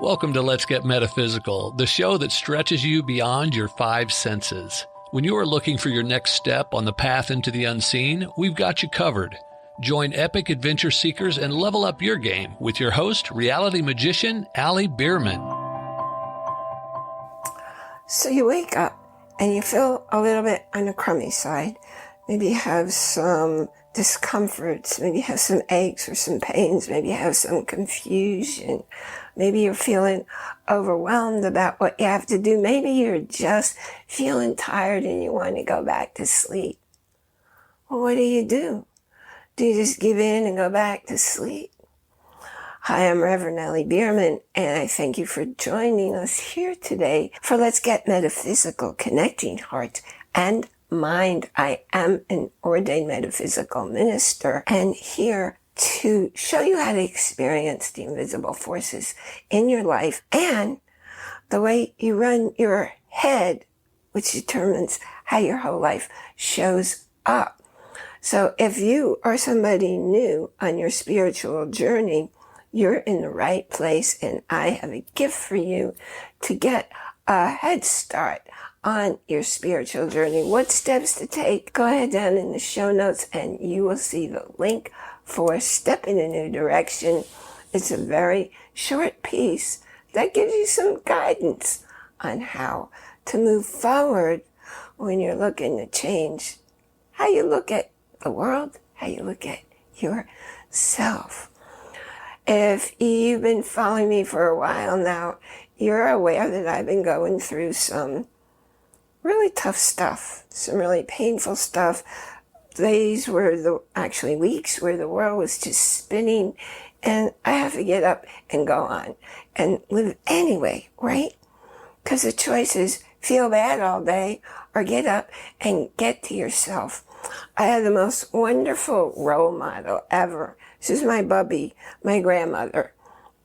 Welcome to Let's Get Metaphysical, the show that stretches you beyond your five senses. When you are looking for your next step on the path into the unseen, we've got you covered. Join epic adventure seekers and level up your game with your host, reality magician Bierman. So you wake up and you feel a little bit on the crummy side. Maybe you have some discomforts, maybe you have some aches or some pains, maybe you have some confusion. Maybe you're feeling overwhelmed about what you have to do. Maybe you're just feeling tired and you want to go back to sleep. Well, what do? Do you just give in and go back to sleep? Hi, I'm Reverend Bierman, and I thank you for joining us here today for Let's Get Metaphysical, connecting heart and mind. I am an ordained metaphysical minister, and here to show you how to experience the invisible forces in your life and the way you run your head, which determines how your whole life shows up. So if you are somebody new on your spiritual journey, you're in the right place, and I have a gift for you to get a head start on your spiritual journey. What steps to take? Go ahead down in the show notes and you will see the link for Step in a New Direction. It's a very short piece that gives you some guidance on how to move forward when you're looking to change how you look at the world, how you look at yourself. If you've been following me for a while now, you're aware that I've been going through some really tough stuff, some really painful stuff. Days were weeks where the world was just spinning, and I have to get up and go on and live anyway, right? Because the choice is feel bad all day or get up and get to yourself. I had the most wonderful role model ever. This is my bubby, my grandmother,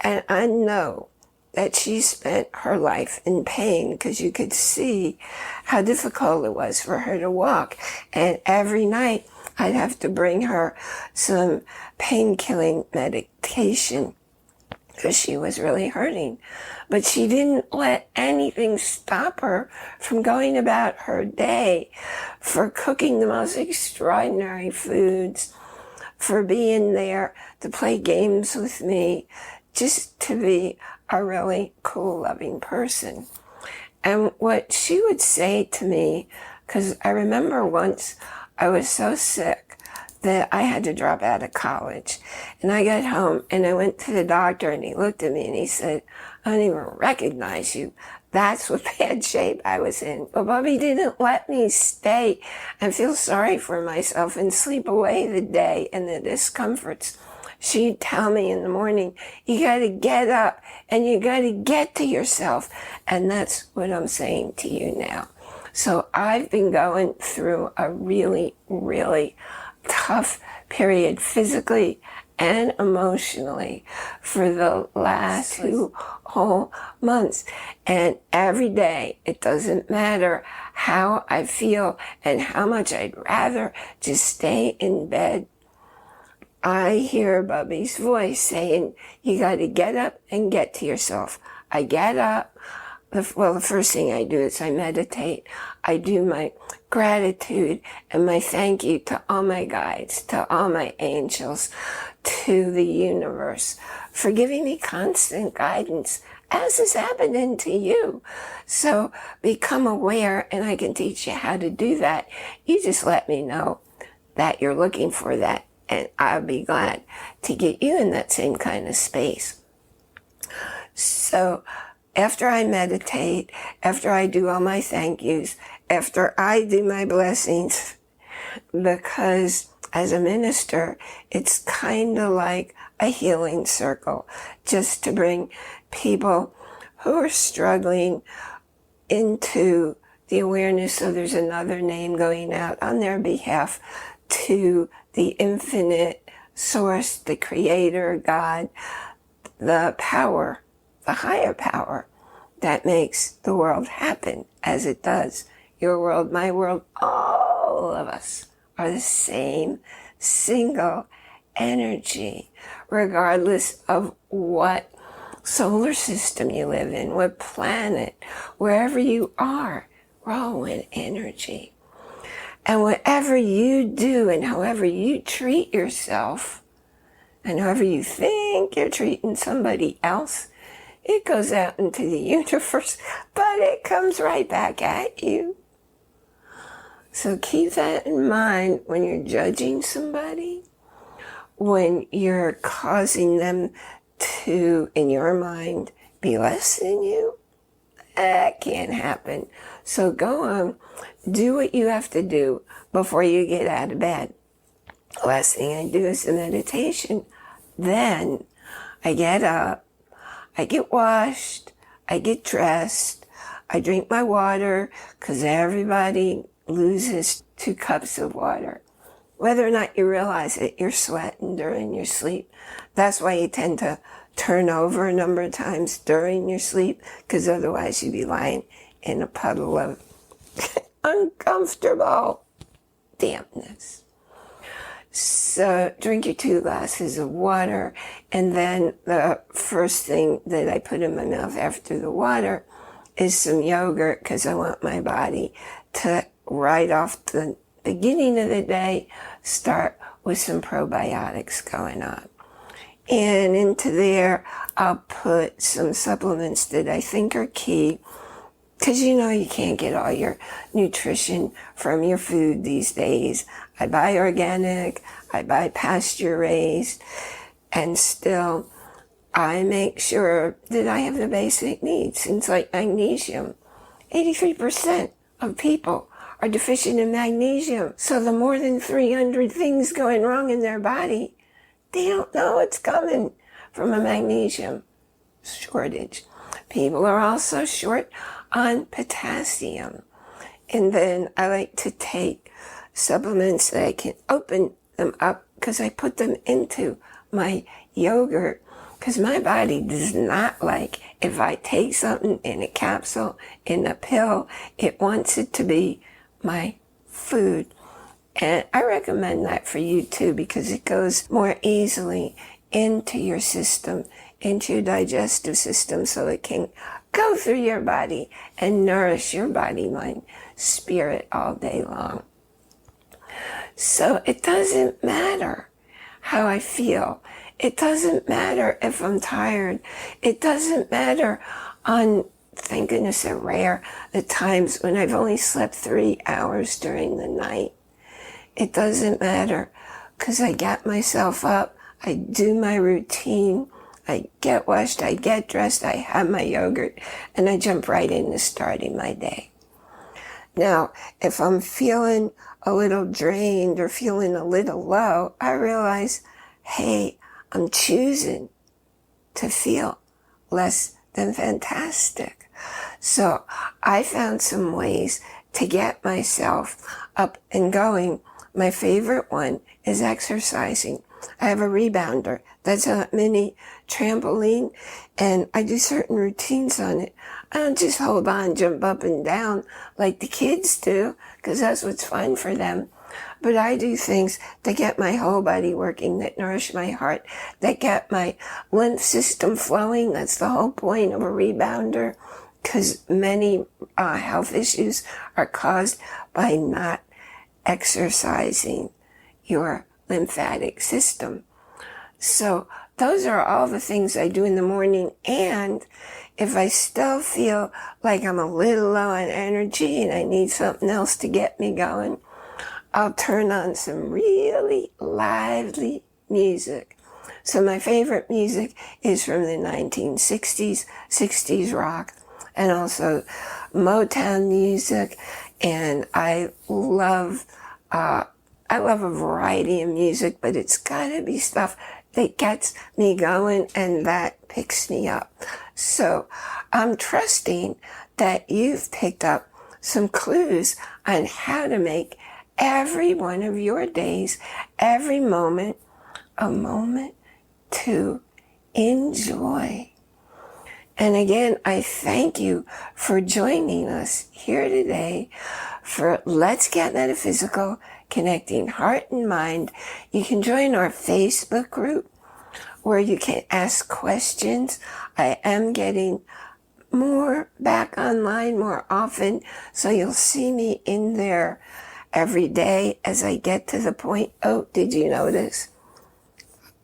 and I know that she spent her life in pain because you could see how difficult it was for her to walk. And every night I'd have to bring her some pain-killing medication because she was really hurting. But she didn't let anything stop her from going about her day, for cooking the most extraordinary foods, for being there to play games with me, just to be a really cool, loving person. And what she would say to me, because I remember once I was so sick that I had to drop out of college. And I got home and I went to the doctor and he looked at me and he said, I don't even recognize you. That's what bad shape I was in. But Bobby didn't let me stay and feel sorry for myself and sleep away the day and the discomforts. She'd tell me in the morning, you got to get up and you got to get to yourself. And that's what I'm saying to you now. So I've been going through a really, really tough period physically and emotionally for the last 2 whole months. And every day, it doesn't matter how I feel and how much I'd rather just stay in bed, I hear Bubby's voice saying, you got to get up and get to yourself. I get up. The first thing I do is I meditate. I do my gratitude and my thank you to all my guides, to all my angels, to the universe for giving me constant guidance, as is happening to you. So become aware, and I can teach you how to do that. You just let me know that you're looking for that, and I'll be glad to get you in that same kind of space. So after I meditate, after I do all my thank yous, after I do my blessings, because as a minister, it's kind of like a healing circle, just to bring people who are struggling into the awareness of there's another name going out on their behalf to the infinite source, the creator, God, the power, the higher power that makes the world happen as it does. Your world, my world, all of us are the same single energy, regardless of what solar system you live in, what planet, wherever you are, we're all one energy. And whatever you do and however you treat yourself and however you think you're treating somebody else, it goes out into the universe, but it comes right back at you. So keep that in mind when you're judging somebody, when you're causing them to, in your mind, be less than you. That can't happen. So go on, do what you have to do before you get out of bed. Last thing I do is the meditation. Then I get up, I get washed, I get dressed, I drink my water, because everybody loses 2 cups of water. Whether or not you realize it, you're sweating during your sleep. That's why you tend to turn over a number of times during your sleep, because otherwise you'd be lying in a puddle of uncomfortable dampness. So drink your 2 glasses of water, and then the first thing that I put in my mouth after the water is some yogurt, because I want my body to, right off the beginning of the day, start with some probiotics going on. And into there, I'll put some supplements that I think are key, because you can't get all your nutrition from your food these days. I buy organic, I buy pasture raised, and still I make sure that I have the basic needs. Things like magnesium. 83% of people are deficient in magnesium. So the more than 300 things going wrong in their body, they don't know it's coming from a magnesium shortage. People are also short on potassium. And then I like to take supplements that I can open them up, because I put them into my yogurt, because my body does not like if I take something in a capsule, in a pill. It wants it to be my food. And I recommend that for you too, because it goes more easily into your system, into your digestive system, so it can go through your body and nourish your body, mind, spirit all day long. So it doesn't matter how I feel. It doesn't matter if I'm tired. It doesn't matter on, thank goodness they're rare, the times when I've only slept 3 hours during the night. It doesn't matter, because I get myself up, I do my routine, I get washed, I get dressed, I have my yogurt, and I jump right into starting my day. Now, if I'm feeling a little drained or feeling a little low, I realize, hey, I'm choosing to feel less than fantastic. So I found some ways to get myself up and going. My favorite one is exercising. I have a rebounder that's a mini trampoline, and I do certain routines on it. I don't just hold on, jump up and down like the kids do, because that's what's fun for them. But I do things that get my whole body working, that nourish my heart, that get my lymph system flowing. That's the whole point of a rebounder, because many health issues are caused by not exercising your lymphatic system. So those are all the things I do in the morning. And if I still feel like I'm a little low on energy and I need something else to get me going, I'll turn on some really lively music. So my favorite music is from the 1960s, 60s rock, and also Motown music. And I love a variety of music, but it's gotta be stuff that gets me going and that picks me up. So I'm trusting that you've picked up some clues on how to make every one of your days, every moment, a moment to enjoy. And again, I thank you for joining us here today for Let's Get Metaphysical, Connecting Heart and Mind. You can join our Facebook group, where you can ask questions. I am getting more back online more often, so you'll see me in there every day as I get to the point. Oh, did you notice?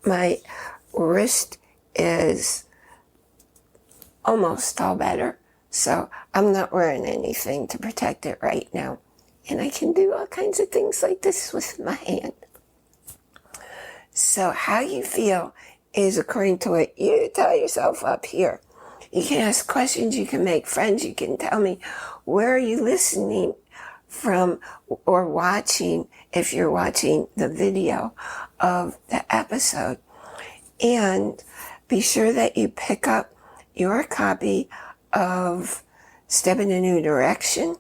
My wrist is almost all better, so I'm not wearing anything to protect it right now. And I can do all kinds of things like this with my hand. So how you feel is according to what you tell yourself up here. You can ask questions, you can make friends, you can tell me where are you listening from or watching if you're watching the video of the episode. And be sure that you pick up your copy of Step in a New Direction.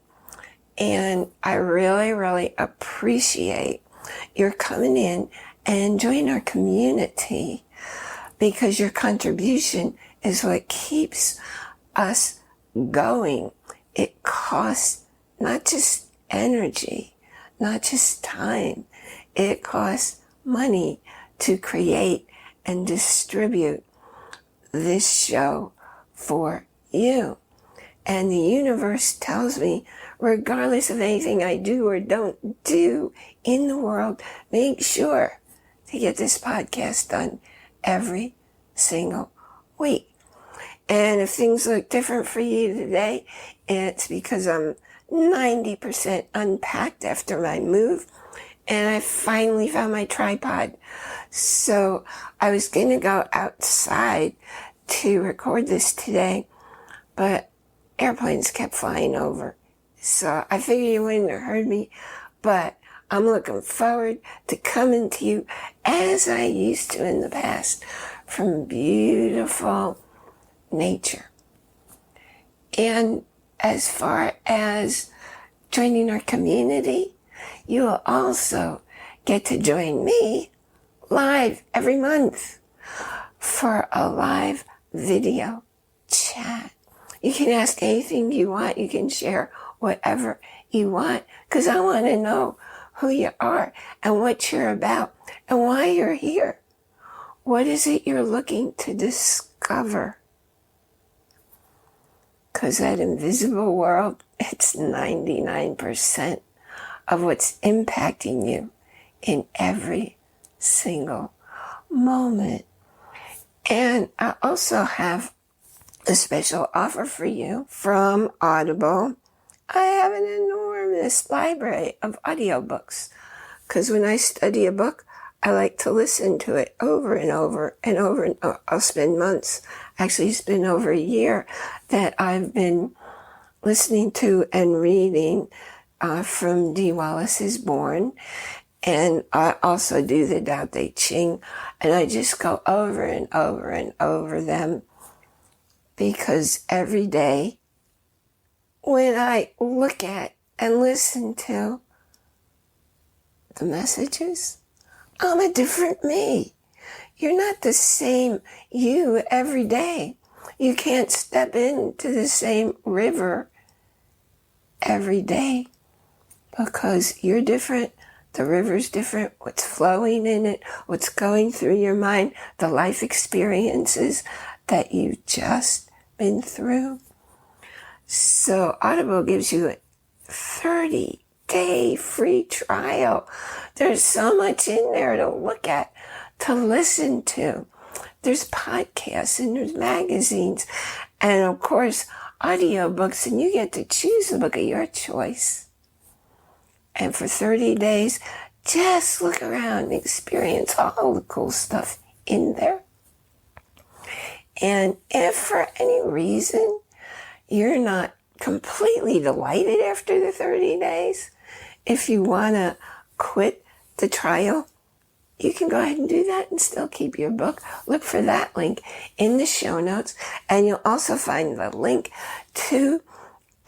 And I really, really appreciate your coming in and joining our community, because your contribution is what keeps us going. It costs not just energy, not just time. It costs money to create and distribute this show for you. And the universe tells me, regardless of anything I do or don't do in the world, make sure to get this podcast done every single week. And if things look different for you today, it's because I'm 90% unpacked after my move, and I finally found my tripod. So I was going to go outside to record this today, but airplanes kept flying over. So I figured you wouldn't have heard me, but I'm looking forward to coming to you as I used to in the past from beautiful nature. And as far as joining our community, you will also get to join me live every month for a live video chat. You can ask anything you want. You can share whatever you want, because I want to know who you are and what you're about and why you're here. What is it you're looking to discover? Because that invisible world, it's 99% of what's impacting you in every single moment. And I also have a special offer for you from Audible. I have an enormous library of audiobooks, because when I study a book, I like to listen to it over and over and over. And I'll spend months. Actually, it's been over a year that I've been listening to and reading from D. Wallace's Born. And I also do the Tao Te Ching. And I just go over and over and over them, because every day when I look at and listen to the messages, I'm a different me. You're not the same you every day. You can't step into the same river every day, because you're different. The river's different. What's flowing in it, what's going through your mind, the life experiences that you've just been through. So Audible gives you a 30-day free trial. There's so much in there to look at, to listen to. There's podcasts and there's magazines and, of course, audiobooks, and you get to choose the book of your choice. And for 30 days, just look around and experience all the cool stuff in there. And if for any reason you're not completely delighted after the 30 days, if you want to quit the trial, you can go ahead and do that and still keep your book. Look for that link in the show notes, and you'll also find the link to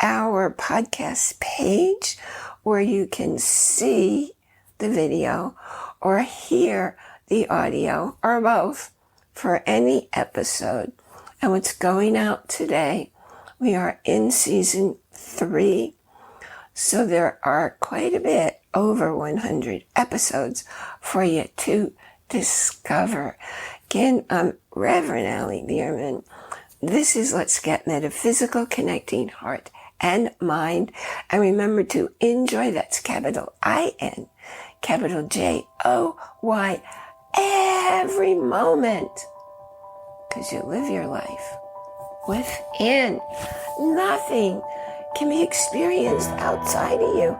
our podcast page where you can see the video or hear the audio or both for any episode. And what's going out today, we are in season 3, so there are quite a bit, over 100 episodes for you to discover. Again, I'm Reverend Allie Bierman. This is Let's Get Metaphysical, connecting heart and mind. And remember to enjoy, that's capital I-N, capital J-O-Y, every moment. Because you live your life within. Nothing can be experienced outside of you.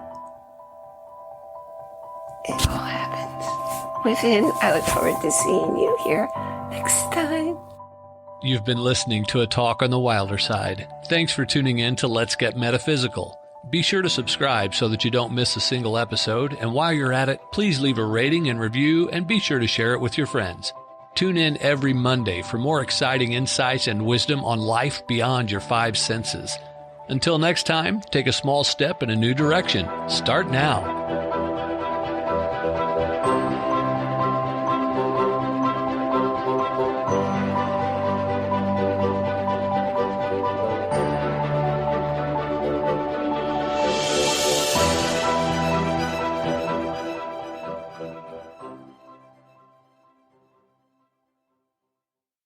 It all happens within. I look forward to seeing you here next time. You've been listening to a talk on the wilder side. Thanks for tuning in to Let's Get Metaphysical. Be sure to subscribe so that you don't miss a single episode. And while you're at it, please leave a rating and review and be sure to share it with your friends. Tune in every Monday for more exciting insights and wisdom on life beyond your five senses. Until next time, take a small step in a new direction. Start now.